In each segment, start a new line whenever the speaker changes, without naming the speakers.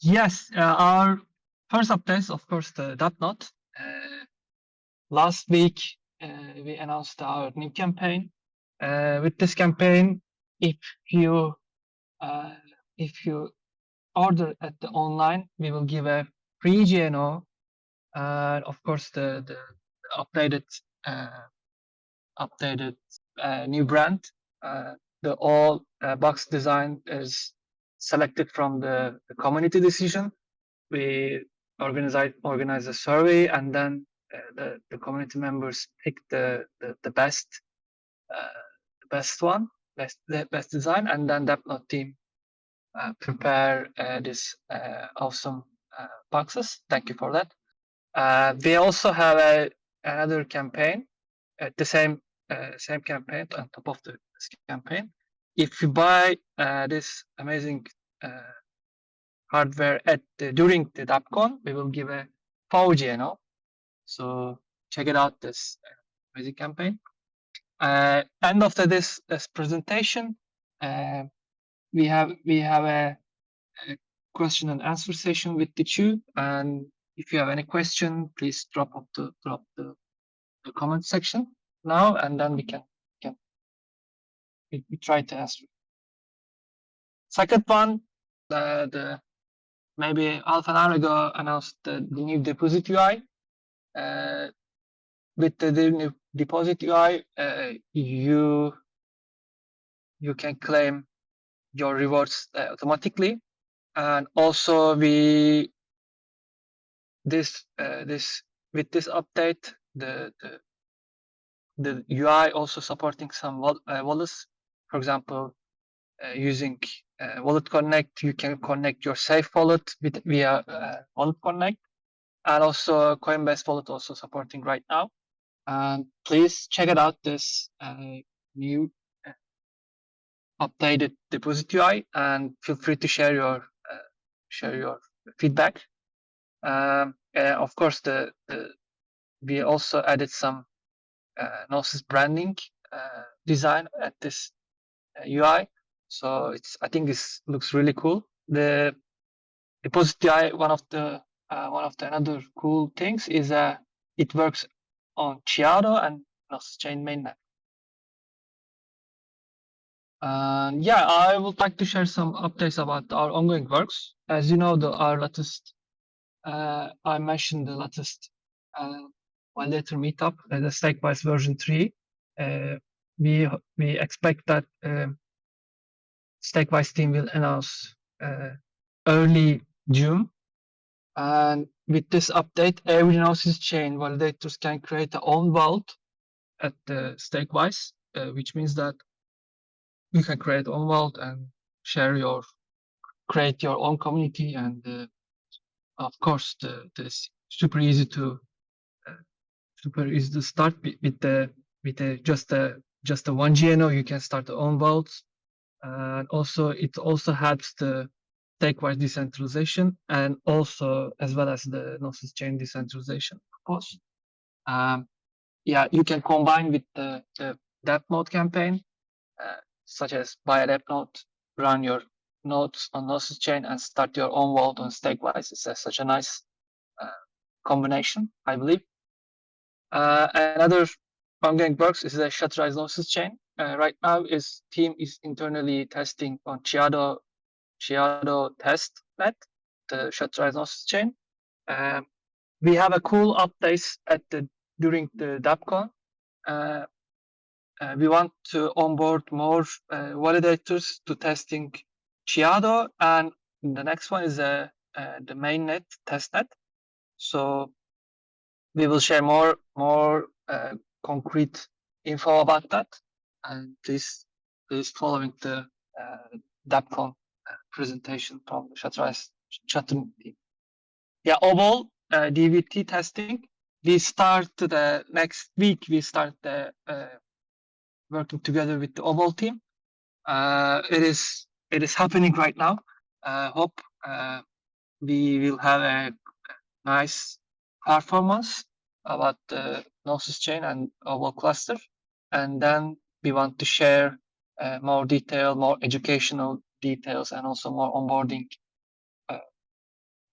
Yes, our first update, of course, the Dappnode. Last week, we announced our new campaign. With this campaign, if you uh, if you order at the online, we will give a free GNO, and of course the updated updated new brand. The all box design is selected from the community decision. We organize a survey, and then the community members pick the best one, best design, and then Dappnode team prepare this awesome boxes. Thank you for that. We also have another campaign, the same campaign on top of this campaign. If you buy this amazing hardware during the DAppCon, we will give a 4GNO. So check it out, this amazing campaign. End of this presentation, we have a question and answer session with the Chu. And if you have any question, please drop the comment section now, and then we try to answer. Second one, maybe half an hour ago announced the new deposit UI. With the new deposit UI, you can claim your rewards automatically, and also with this update, the UI also supporting some wallets. For example, using Wallet Connect, you can connect your Safe wallet via Wallet Connect, and also Coinbase Wallet also supporting right now. And please check it out, this new updated deposit UI, and feel free to share your feedback. Of course, we also added some Gnosis branding design at this UI, so I think this looks really cool. The deposit UI, one of the another cool things is it works on Chiado and Gnosis Chain mainnet. Yeah, I would like to share some updates about our ongoing works. As you know, our latest, I mentioned the latest Validator Meetup, the StakeWise version 3. We expect that StakeWise team will announce early June. And with this update, every Gnosis chain validators can create their own vault at the StakeWise, which means that you can create own vault and create your own community, and of course this super easy to start with just a 1 GNO. You can start your own vaults, and also it also helps the StakeWise decentralization, and also as well as the Gnosis chain decentralization, of course. Yeah, you can combine with the Dappnode campaign, such as buy a Dappnode, run your nodes on Gnosis chain, and start your own vault on StakeWise. It's such a nice combination, I believe. Another ongoing works is the Shutterized Gnosis chain. Right now, team is internally testing on Chiado testnet, the Shutterized Gnosis chain. We have a cool updates during the DAppCon. We want to onboard more validators to testing Chiado, and the next one is the mainnet testnet. So we will share more concrete info about that, and please following the DAppCon presentation from the Shutterized team. Yeah, overall DVT testing. We start the next week. We start the working together with the overall team. It is happening right now. Hope we will have a nice performance about the Gnosis Chain and Oval cluster, and then we want to share more detail, more educational details, and also more onboarding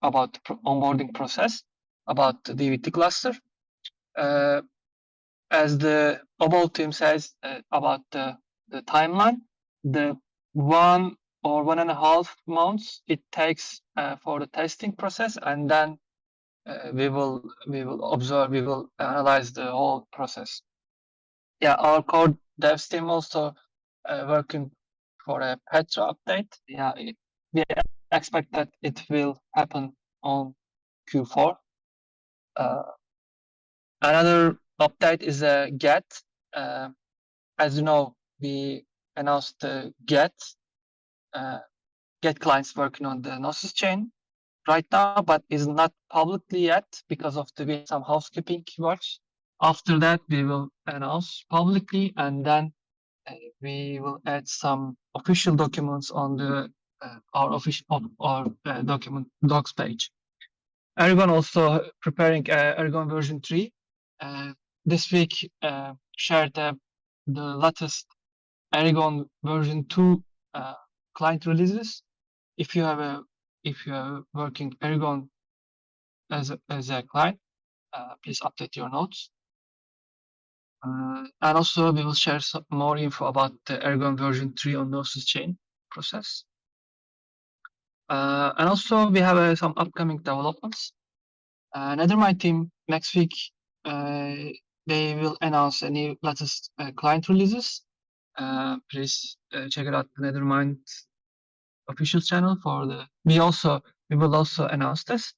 about the onboarding process about the DVT cluster. As the Oval team says about the timeline, the 1 or 1.5 months it takes for the testing process, and then we will observe, we will analyze the whole process. Yeah, our core devs team also working for a Petra update. Yeah, we expect that it will happen on Q4. Another update is a GET. As you know, we announced the GET clients working on the Gnosis chain right now, but is not publicly yet because of some housekeeping works. After that, we will announce publicly, and then we will add some official documents on the our official document docs page. Aragon also preparing Aragon version 3. This week shared the latest Aragon version 2 client releases. If you are working Aragon as a client, please update your notes. And also we will share some more info about the Aragon version 3 on Gnosis Chain process. And also we have some upcoming developments. Nethermind team next week, they will announce any latest client releases. Please check it out the Nethermind official channel for the. We will also announce this.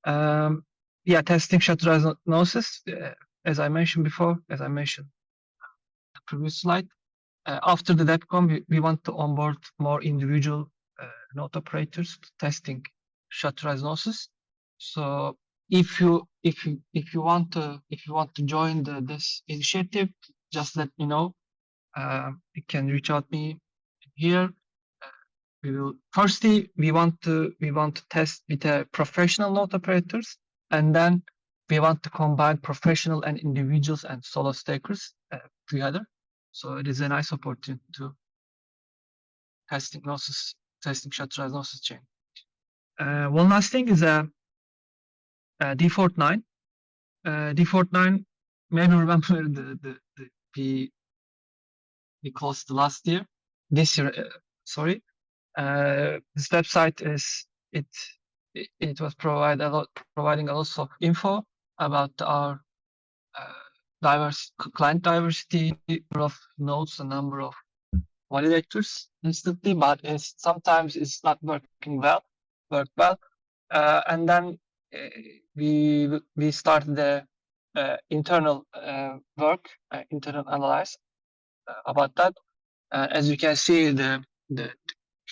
Yeah, testing Shatterized Gnosis, as I mentioned before, as I mentioned the previous slide. After the DEPCON, we want to onboard more individual node operators to testing Shatterized Gnosis. So if you want to join this initiative, just let me know. You can reach out me here. We will firstly we want to test with professional node operators, and then we want to combine professional and individuals and solo stakers together. So it is a nice opportunity to testing Shatterized Gnosis chain. One last thing is D49. D49, maybe remember we closed last year. This year, sorry. This website it was providing a lot of info about our client diversity, number of nodes, and number of validators instantly, but sometimes it's not working well. And then we started the internal work, internal analysis about that. As you can see,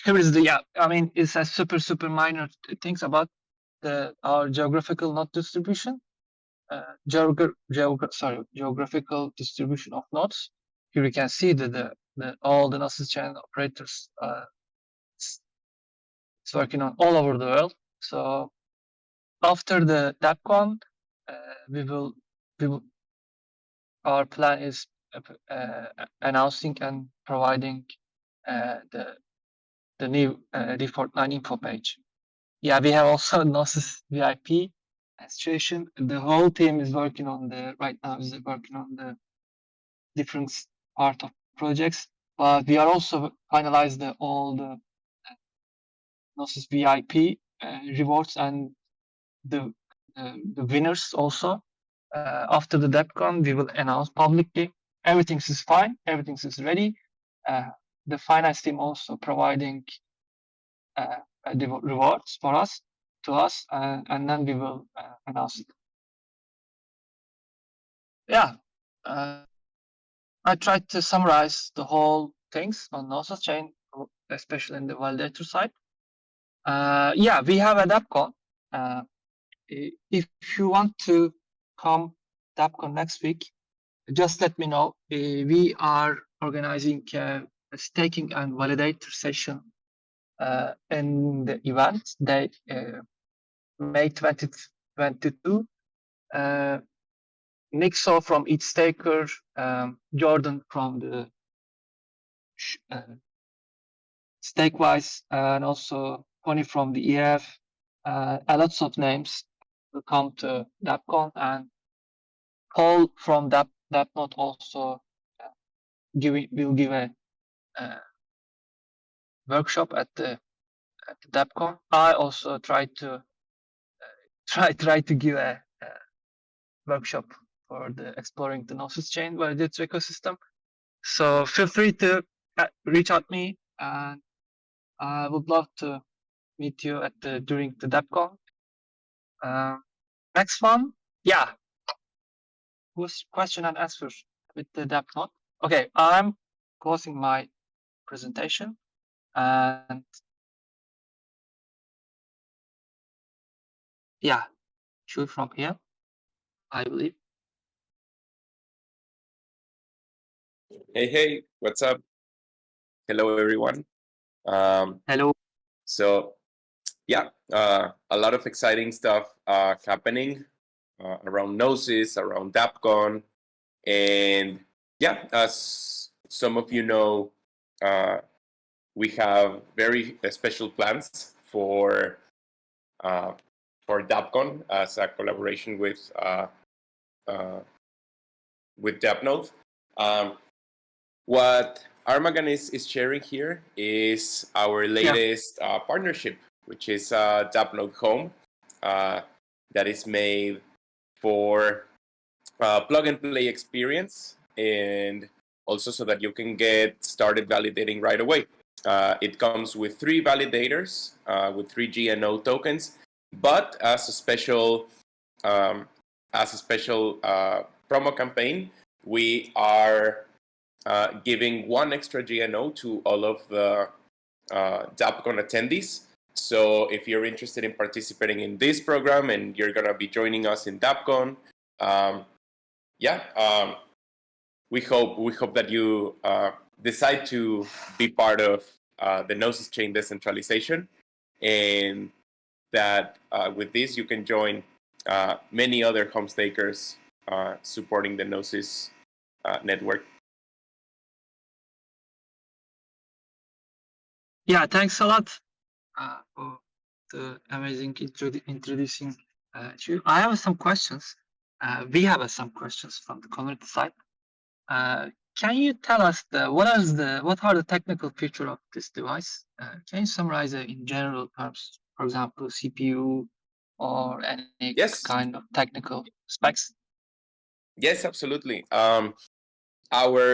here is I mean, it's a super minor things about our geographical node distribution, geographical distribution of nodes. Here you can see all the Gnosis chain operators it's working on all over the world. So after the DAPCon, our plan is announcing and providing the new D49 info page. Yeah, we have also Gnosis VIP situation. The whole team is working on right now is working on the different part of projects, but we are also finalized all the Gnosis VIP rewards and the winners also. After the DEPCON, we will announce publicly. Everything is fine. Everything is ready. The finance team also providing the rewards for us to us, and then we will announce it. Yeah, I tried to summarize the whole things on Gnosis chain, especially in the validator side. Yeah, we have a DAPCON. If you want to come DAPCON next week, just let me know. We are organizing a staking and validator session in the event May 2022. Nixo from each staker, Jordan from the Stakewise, and also Pony from the EF. A lots of names will come to Dappcon, and Paul from Dappnode also will give a workshop at the Dappcon. I also try to give a workshop for the exploring the Gnosis Chain Validator ecosystem. So feel free to reach out me, and I would love to meet you at during the Dappcon. Next one, yeah, who's question and answer with the Dappcon. Okay, I'm closing my presentation, and yeah, shoot from here, I believe.
Hey, what's up? Hello, everyone.
Hello.
So, yeah, a lot of exciting stuff happening around Gnosis, around Dappcon, and yeah, as some of you know, we have very special plans for Dappcon as a collaboration with Dappnode. What Armagan is sharing here is our latest partnership, which is Dappnode Home, that is made for plug and play experience, and also so that you can get started validating right away. It comes with 3 validators with 3 GNO tokens, but as a special promo campaign, we are giving 1 extra GNO to all of the Dappcon attendees. So if you're interested in participating in this program and you're going to be joining us in Dappcon, we hope that you decide to be part of the Gnosis Chain decentralization, and that with this you can join many other home stakers supporting the Gnosis network.
Yeah, thanks a lot for the amazing introducing you. I have some questions. We have some questions from the community side. Can you tell us what are the technical features of this device? Can you summarize it in general terms? For example, CPU or any kind of technical specs?
Yes, absolutely. Our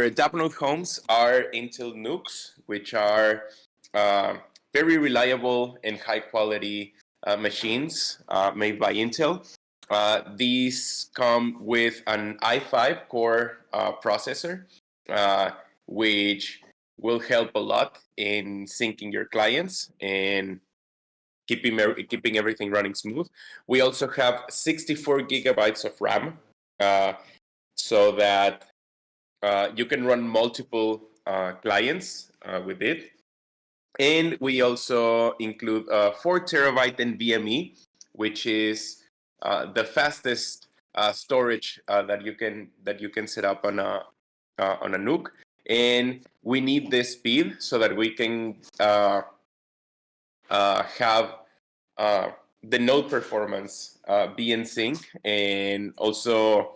Dappnode homes are Intel NUCs, which are very reliable and high quality machines made by Intel. These come with an i5 core processor, which will help a lot in syncing your clients and keeping everything running smooth. We also have 64 gigabytes of RAM, so that you can run multiple clients with it. And we also include 4 terabyte NVMe, which is the fastest storage that you can set up on a NUC. And we need this speed so that we can have the node performance be in sync, and also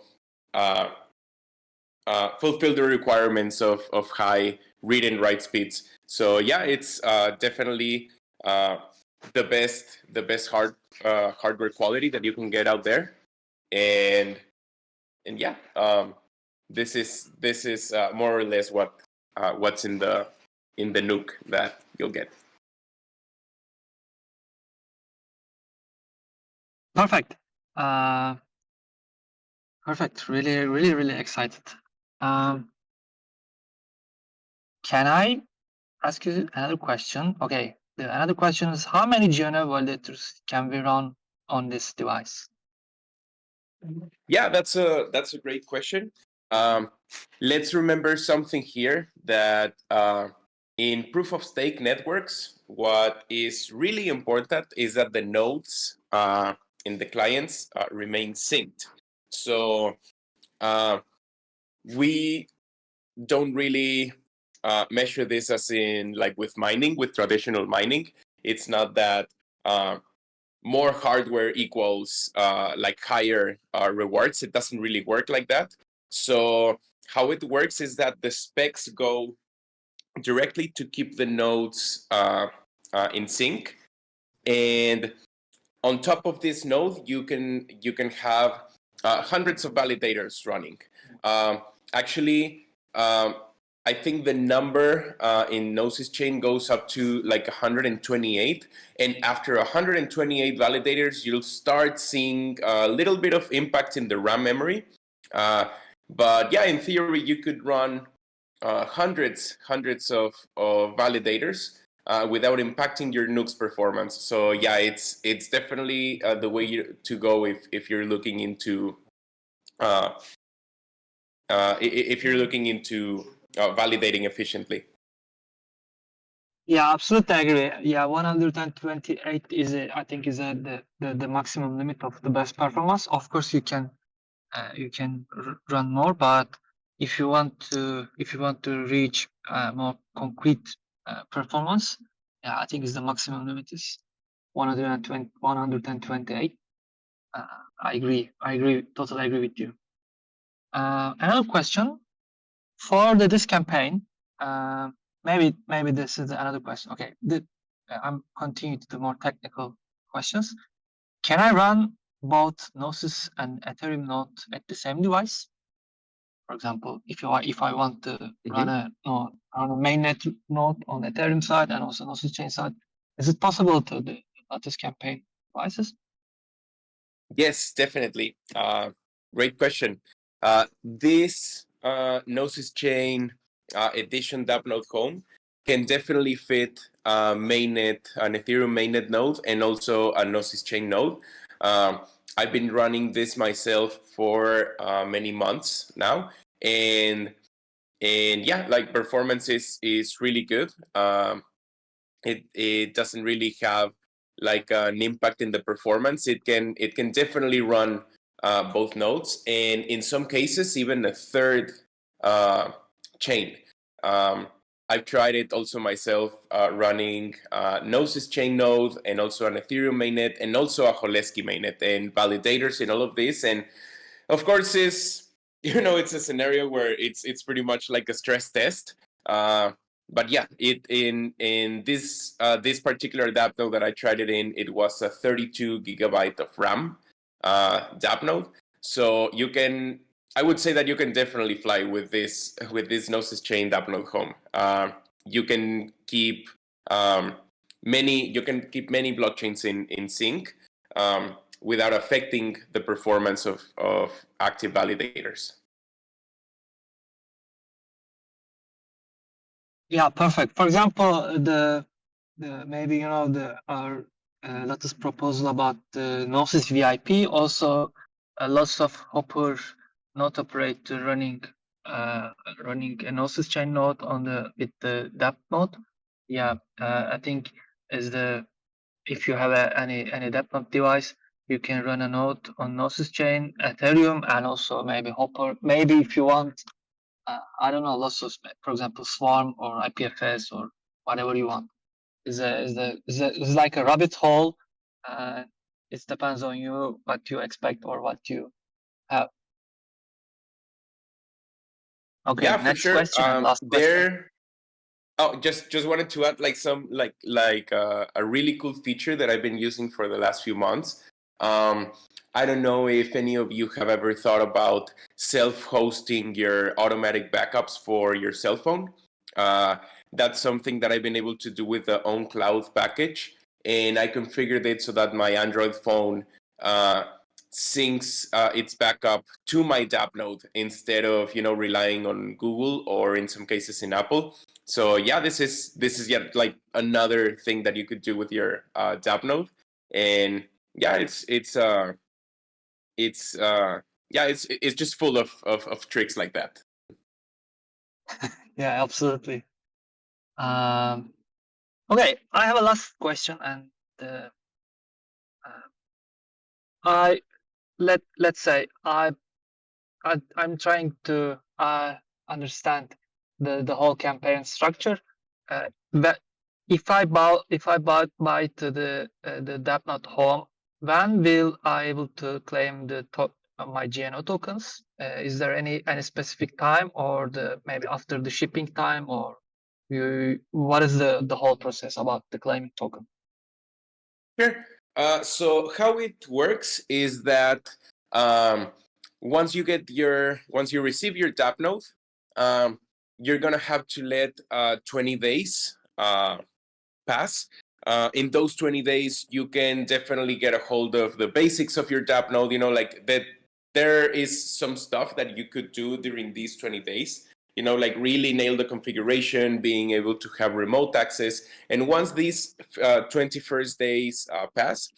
fulfill the requirements of high read and write speeds. So yeah, it's definitely the best hardware quality that you can get out there, and yeah, this is more or less what's in the NUC that you'll get.
Perfect. Perfect. Really excited. Can I ask you another question? Okay. Another question is, how many GNO validators can we run on this device?
Yeah, that's a great question. Let's remember something here, that in proof of stake networks, what is really important is that the nodes in the clients remain synced. So we don't really measure this as in like with mining, with traditional mining. It's not that more hardware equals like higher rewards. It doesn't really work like that. So how it works is that the specs go directly to keep the nodes in sync, and on top of this node, you can have hundreds of validators running. Actually, I think the number in Gnosis Chain goes up to like 128, and after 128 validators, you'll start seeing a little bit of impact in the RAM memory. But yeah, in theory, you could run hundreds of validators without impacting your Nuke's performance. So yeah, it's definitely the way to go if you're looking into validating efficiently.
Yeah, absolutely agree. Yeah, 128 is I think is the maximum limit of the best performance. Of course, you can run more, but if you want to reach more concrete performance, yeah, I think is the maximum limit is 128. I agree. Totally agree with you. Another question for this campaign. Maybe this is another question. Okay, I'm continuing to the more technical questions. Can I run both Gnosis and Ethereum node at the same device? For example, if I want to run a mainnet node on Ethereum side and also Gnosis Chain side, is it possible to do this campaign devices?
Yes, definitely. Great question. This Gnosis Chain edition Dappnode Home can definitely fit mainnet, an Ethereum mainnet node, and also a Gnosis Chain node. I've been running this myself for many months now, and yeah, like performance is really good. It doesn't really have like an impact in the performance. It can definitely run both nodes, and in some cases even a third chain. I've tried it also myself, running Gnosis Chain node and also an Ethereum mainnet and also a Holesky mainnet and validators in all of this. And of course, it's a scenario where it's pretty much like a stress test. But yeah, in this particular Dappnode that I tried it in, it was a 32 gigabyte of RAM Dappnode. So I would say that you can definitely fly with this Gnosis Chain Dappnode Home. You can keep many blockchains in sync without affecting the performance of active validators.
Yeah, perfect. For example, the maybe our latest proposal about the Gnosis VIP, also lots of Hopper node operator running a Gnosis chain node with the Dappnode. Yeah, I think if you have any Dappnode device, you can run a node on Gnosis chain, Ethereum, and also maybe Hopper. Maybe if you want, I don't know, lots of, for example, Swarm or IPFS or whatever you want. Is like a rabbit hole. It depends on you what you expect or what you have. Okay,
Yeah, for
next
sure.
question and last question.
Oh, just wanted to add like some a really cool feature that I've been using for the last few months. I don't know if any of you have ever thought about self-hosting your automatic backups for your cell phone. That's something that I've been able to do with the OwnCloud package, and I configured it so that my Android phone syncs its backup to my Dappnode instead of relying on Google or in some cases in Apple. So yeah, this is yet like another thing that you could do with your Dappnode, and yeah, it's just full of tricks like that.
Yeah, absolutely. Okay, I have a last question, and let's say I'm trying to understand the whole campaign structure. But if I buy to the Dappnode Home, when will I able to claim my GNO tokens? Is there any specific time, or maybe after the shipping time, or what is the whole process about the claiming token?
Sure. So how it works is that um, once you receive your Dappnode, you're gonna have to let 20 days pass. In those 20 days, you can definitely get a hold of the basics of your Dappnode. You know, like that. There is some stuff that you could do during these 20 days. You know, like really nail the configuration, being able to have remote access. And once these 21st days pass,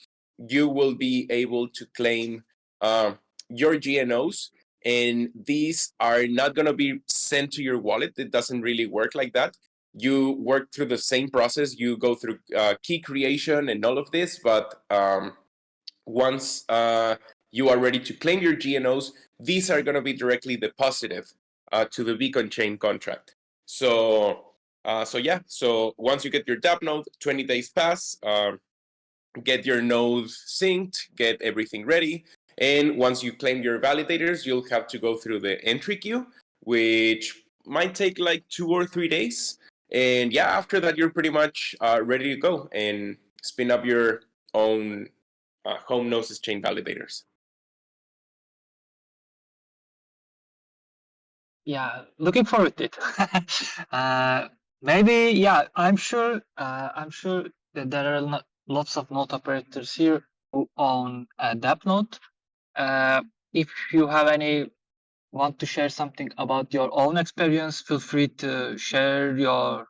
you will be able to claim your GNOs. And these are not going to be sent to your wallet. It doesn't really work like that. You work through the same process. You go through key creation and all of this, but once you are ready to claim your GNOs, these are going to be directly deposited to the Beacon Chain contract. So once you get your Dappnode, 20 days pass, get your nodes synced, get everything ready, and once you claim your validators, you'll have to go through the entry queue, which might take like 2 or 3 days. And yeah, after that, you're pretty much ready to go and spin up your own home Gnosis Chain validators.
Yeah, looking forward to it. Maybe, yeah, I'm sure. I'm sure that there are lots of node operators here who own Dappnode. If you have want to share something about your own experience, feel free to share your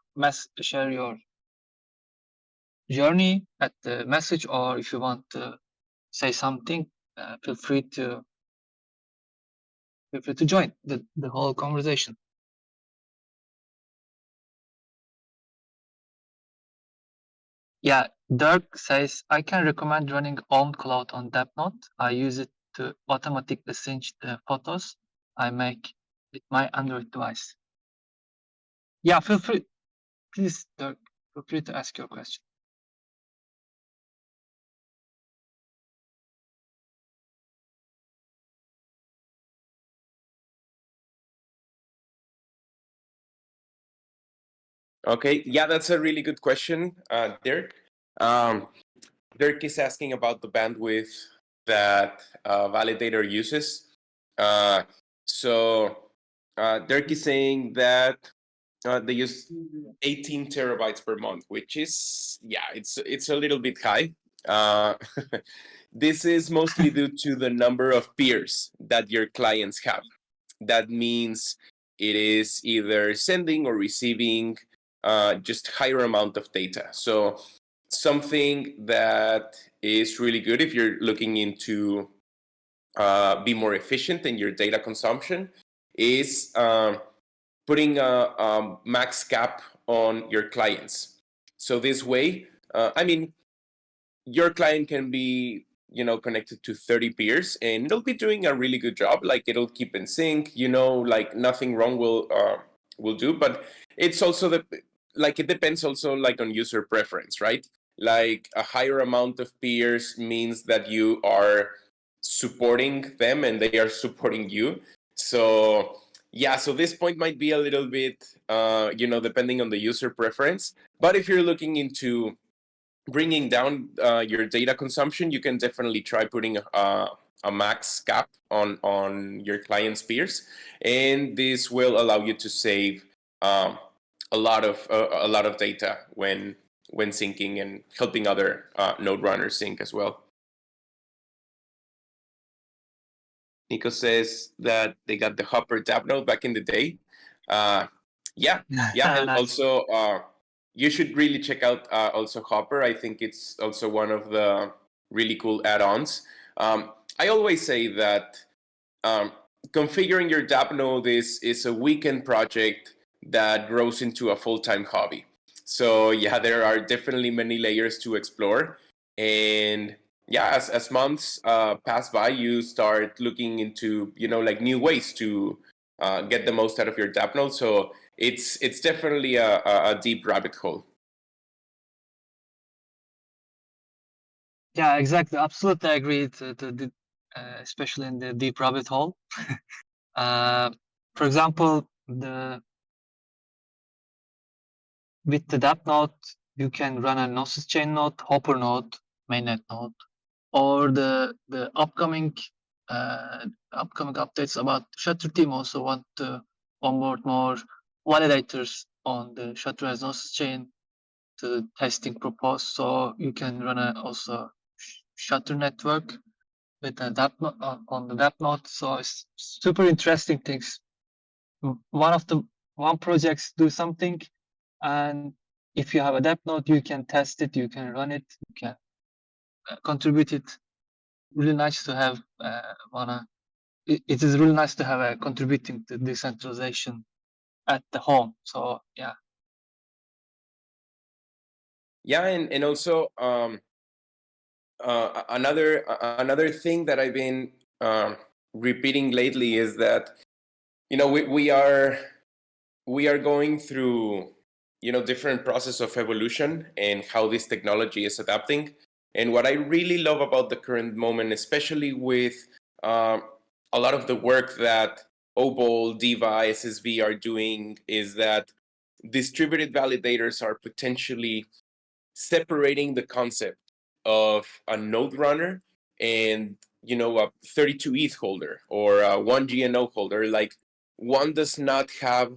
journey at the message, or if you want to say something, feel free to join the whole conversation. Yeah, Dirk says, I can recommend running OwnCloud on Dappnode. I use it to automatically sync the photos I make with my Android device. Yeah, feel free, please, Dirk, feel free to ask your question.
Okay, yeah, that's a really good question, Dirk. Dirk is asking about the bandwidth that Validator uses. So Dirk is saying that they use 18 terabytes per month, which is, yeah, it's a little bit high. This is mostly due to the number of peers that your clients have. That means it is either sending or receiving just higher amount of data. So something that is really good if you're looking into be more efficient in your data consumption is putting a max cap on your clients. So this way, your client can be connected to 30 peers and it'll be doing a really good job. Like it'll keep in sync, like nothing wrong will do. But it's also it depends also like on user preference, right? Like a higher amount of peers means that you are supporting them and they are supporting you. So yeah, so this point might be a little bit depending on the user preference. But if you're looking into bringing down your data consumption, you can definitely try putting a max cap on your client's peers, and this will allow you to save a lot of data when syncing and helping other node runners sync as well. Nico says that they got the Hopper Dappnode back in the day. Yeah, and
Nice.
also you should really check out also Hopper. I think it's also one of the really cool add-ons. I always say that configuring your Dappnode is a weekend project that grows into a full-time hobby. So yeah, there are definitely many layers to explore, and yeah, as months pass by, you start looking into like new ways to get the most out of your Dappnode. So it's definitely a deep rabbit hole.
Yeah, exactly. Absolutely agree. Especially in the deep rabbit hole. For example, with the Dappnode, you can run a Gnosis Chain node, Hopper node, mainnet node, or the upcoming updates about Shutter team also want to onboard more validators on the Shutter as Gnosis Chain to testing purpose. So you can run also Shutter network with the on the Dappnode. So it's super interesting things. One projects do something, and if you have a Dappnode, you can test it, you can run it, you can contribute it. Really nice to have it is really nice to have a contributing to decentralization at the home. So yeah.
Yeah, and also another thing that I've been repeating lately is that we are going through different process of evolution and how this technology is adapting. And what I really love about the current moment, especially with a lot of the work that Obol, Diva, SSV are doing, is that distributed validators are potentially separating the concept of a node runner and a 32 ETH holder or a 1 GNO holder. Like one does not have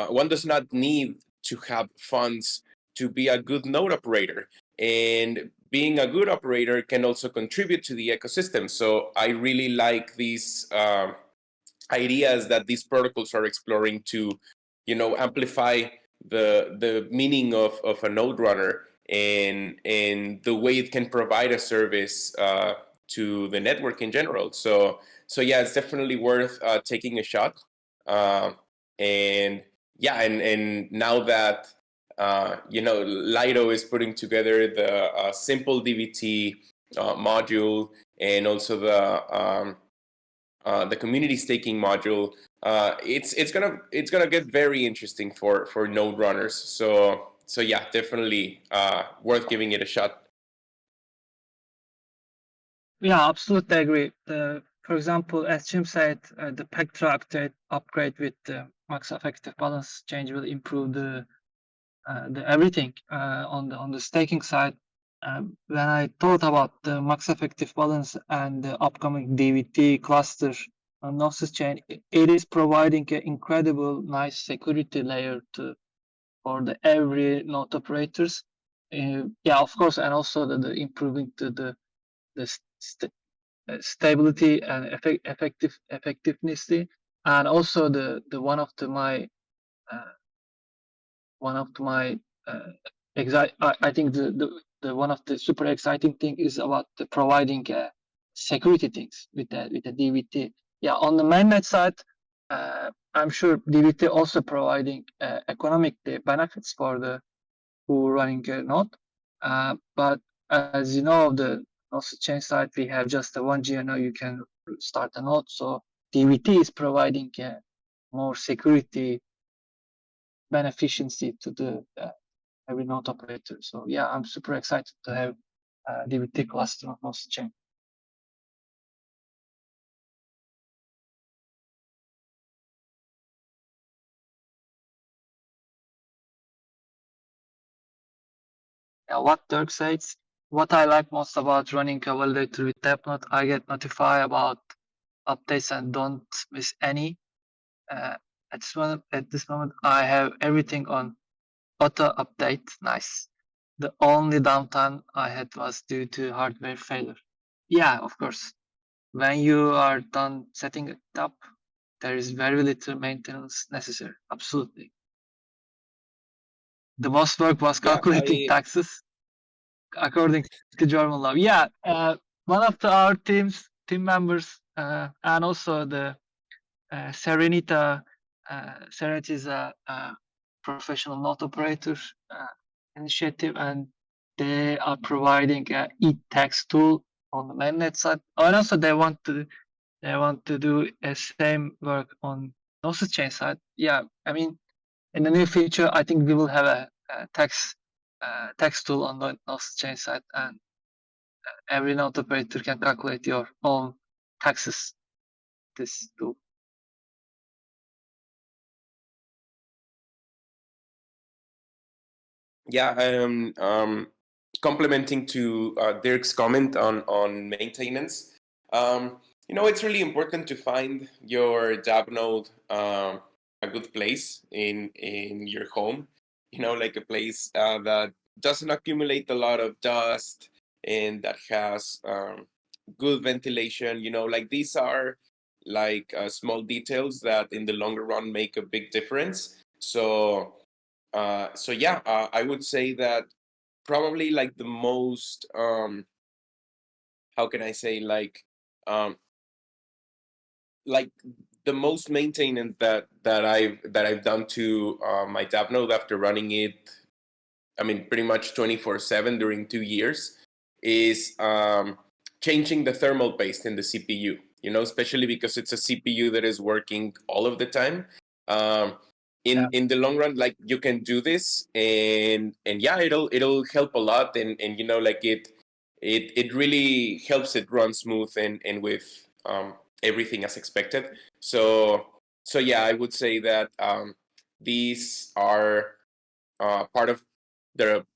one does not need to have funds to be a good node operator, and being a good operator can also contribute to the ecosystem. So I really like these ideas that these protocols are exploring to amplify the meaning of a node runner and the way it can provide a service to the network in general. So yeah, it's definitely worth taking a shot. And yeah, and now that Lido is putting together the simple DVT module and also the community staking module, it's gonna get very interesting for node runners. So yeah, definitely worth giving it a shot.
Yeah, absolutely agree. For example, as Jim said, the Pectra upgrade with the max effective balance change will improve the everything on the staking side. When I thought about the max effective balance and the upcoming DVT cluster on Gnosis Chain, it is providing an incredible, nice security layer for the every node operators. Yeah, of course, and also the improving to the stability and effectiveness, and also the one of my I think the one of the super exciting thing is about the providing security things with the DVT. Yeah, on the mainnet side, I'm sure DVT also providing economic benefits for the who running a node. But as you know, the Gnosis chain side, we have just the one GNO. You can start a node. So DVT is providing more security beneficiency to the every node operator. So yeah, I'm super excited to have DVT cluster on Gnosis chain. Yeah, what Dirk says, what I like most about running a validator with Dappnode, I get notified about updates and don't miss any. At this moment, I have everything on auto update. Nice. The only downtime I had was due to hardware failure. Yeah, of course. When you are done setting it up, there is very little maintenance necessary. Absolutely. The most work was
Yeah,
calculating taxes according to German law. Yeah, one of our team members, and also the Serenita. Serenity is a professional node operator initiative, and they are providing a e-text tool on the mainnet side, and also they want to do a same work on Gnosis Chain side. Yeah, I mean, in the near future, I think we will have a text tool on the Gnosis Chain side, and every node operator can calculate your own taxes. This tool.
Yeah, complementing to Dirk's comment on maintenance. It's really important to find your Dappnode a good place in your home. Like a place that doesn't accumulate a lot of dust and that has good ventilation. Like these are like small details that in the longer run make a big difference. So yeah, I would say that probably like the most how can I say um, like the most maintenance that I've done to my Dappnode after running it. I mean, pretty much 24/7 during 2 years is changing the thermal paste in the CPU. Especially because it's a CPU that is working all of the time. Um, in the long run, like you can do this, and yeah, it'll help a lot, and like it really helps it run smooth and with everything as expected. So yeah, I would say that these are part of the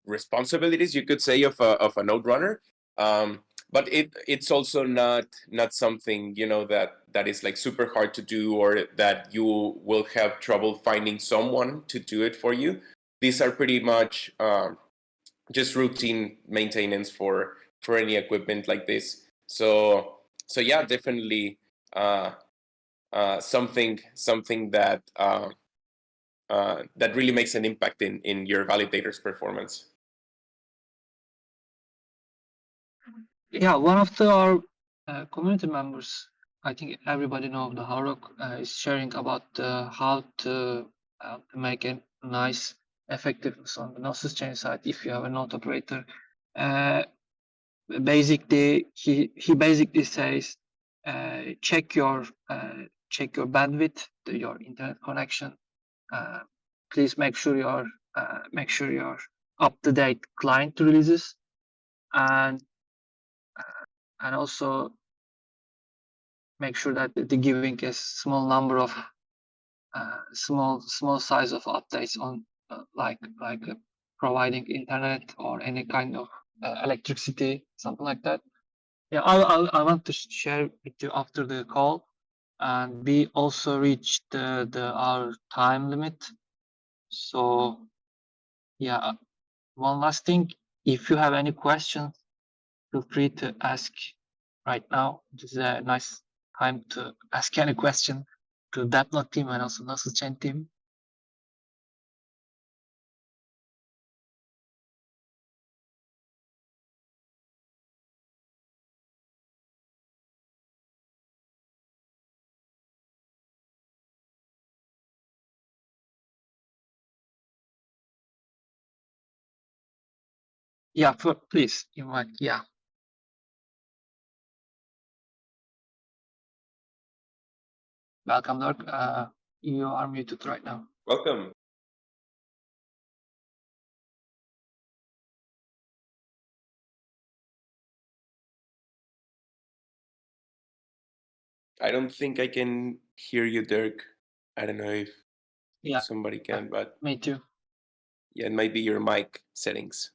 responsibilities, you could say, of a node runner. Um, but it's also not something that is like super hard to do, or that you will have trouble finding someone to do it for you. These are pretty much just routine maintenance for any equipment like this. So yeah, definitely something that really makes an impact in your validator's performance.
Yeah, one of our community members, I think everybody know the Harok, is sharing about how to make a nice effectiveness on the Gnosis chain side if you have a node operator. Basically, he basically says check your bandwidth, your internet connection. Please make sure your up to date client releases, and also make sure that the giving a small number of small size of updates on like providing internet or any kind of electricity, something like that. Yeah, I want to share with you after the call, and we also reached our time limit. So yeah, one last thing, if you have any questions, feel free to ask right now. This is a nice time to ask any question to Dappnode team and also Gnosis Chain team. Yeah, please invite. Yeah, welcome, Dirk. You are muted right now.
Welcome. I don't think I can hear you, Dirk. I don't know if somebody can, but
me too.
Yeah, it might be your mic settings.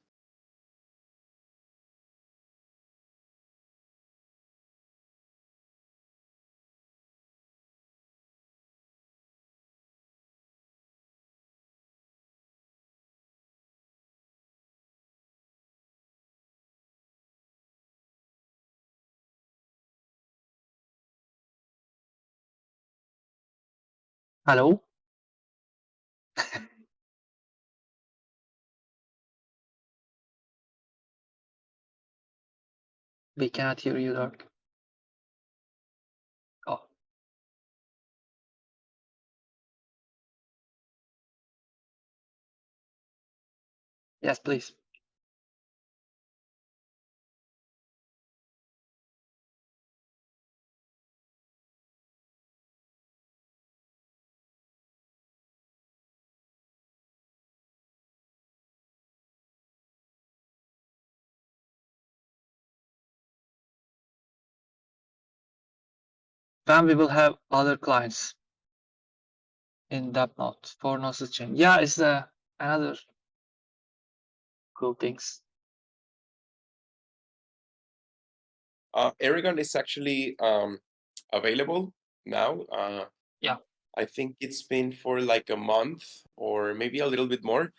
Hello. We cannot hear you, Dirk. Oh. Yes, please. when we will have other clients in Dappnode for Gnosis Chain. Yeah, it's another cool things.
Aragon is actually available now.
Yeah.
I think it's been for like a month or maybe a little bit more.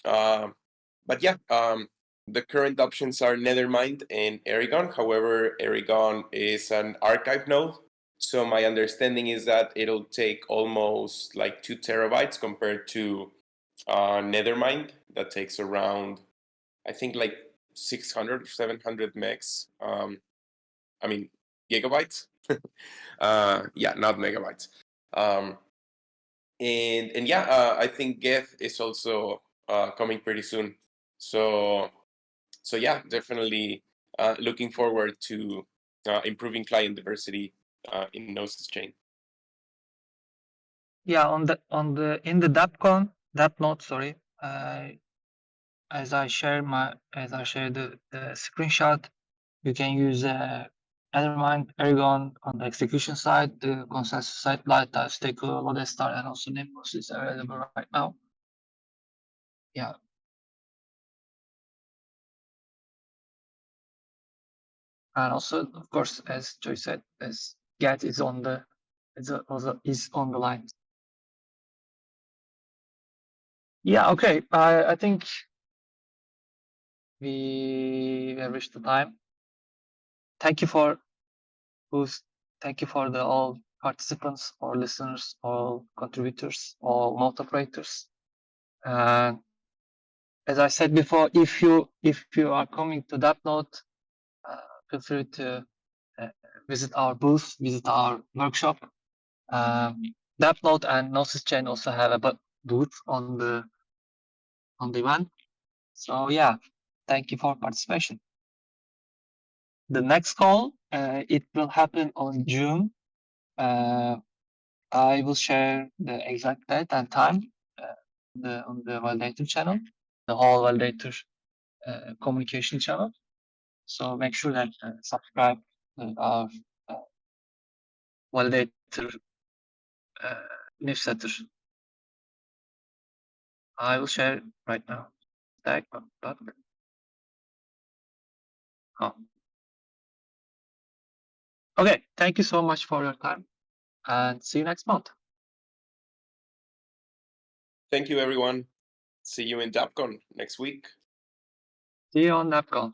But yeah, the current options are Nethermind and Aragon. However, Aragon is an archive node. So my understanding is that it'll take almost like 2 terabytes compared to Nethermind that takes around, I think like 600 or 700 megs. I mean, gigabytes. Yeah, not megabytes. Um, and yeah, I think Geth is also coming pretty soon. So yeah, definitely looking forward to improving client diversity in Gnosis Chain.
Yeah, in the Dappnode, sorry. As I share the screenshot, you can use Nethermind, Aragon on the execution side, the consensus side, Validator, Staker, Lodestar, and also Nimbus is available right now. Yeah. And also, of course, as Joy said, as Get is on the line. Yeah, okay. I think we have reached the time. Thank you for the all participants, all listeners, all contributors, all node operators. And as I said before, if you are coming to Dappnode, feel free to visit our booth, visit our workshop. Dappnode and Gnosis Chain also have a booth on the event. So yeah, thank you for participation. The next call, it will happen on June. I will share the exact date and time on the Validator channel, the whole Validator communication channel. So make sure that subscribe to our Validator newsletter. I will share it right now. Okay, thank you so much for your time and see you next month.
Thank you, everyone. See you in DAppCon next week.
See you on DAppCon.